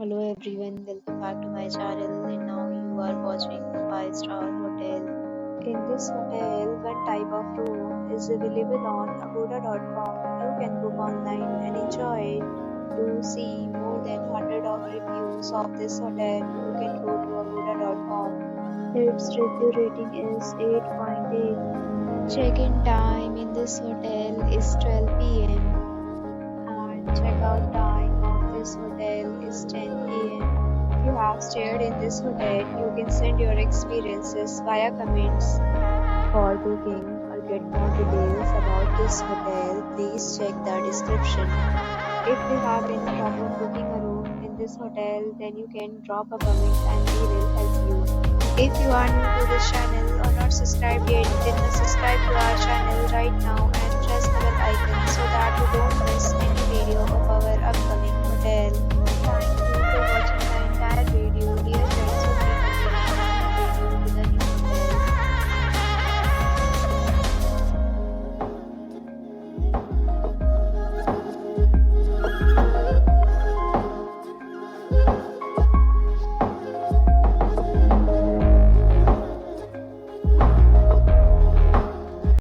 Hello everyone, welcome back to my channel and now you are watching a 5-star hotel. In this hotel, one type of room is available on agoda.com. You can book online and enjoy it. To see more than 100 of reviews of this hotel, you can go to agoda.com. Its review rating is 8.8. Check-in time in this hotel is 12 p.m. and check-out time of this hotel is 10 p.m. If you have stayed in this hotel, you can send your experiences via comments. For booking or get more details about this hotel, please check the description. If you have any problem booking a room in this hotel, then you can drop a comment and we will help you. If you are new to this channel or not subscribed yet, then subscribe to our channel right now and press the bell icon so that you don't miss any video of our upcoming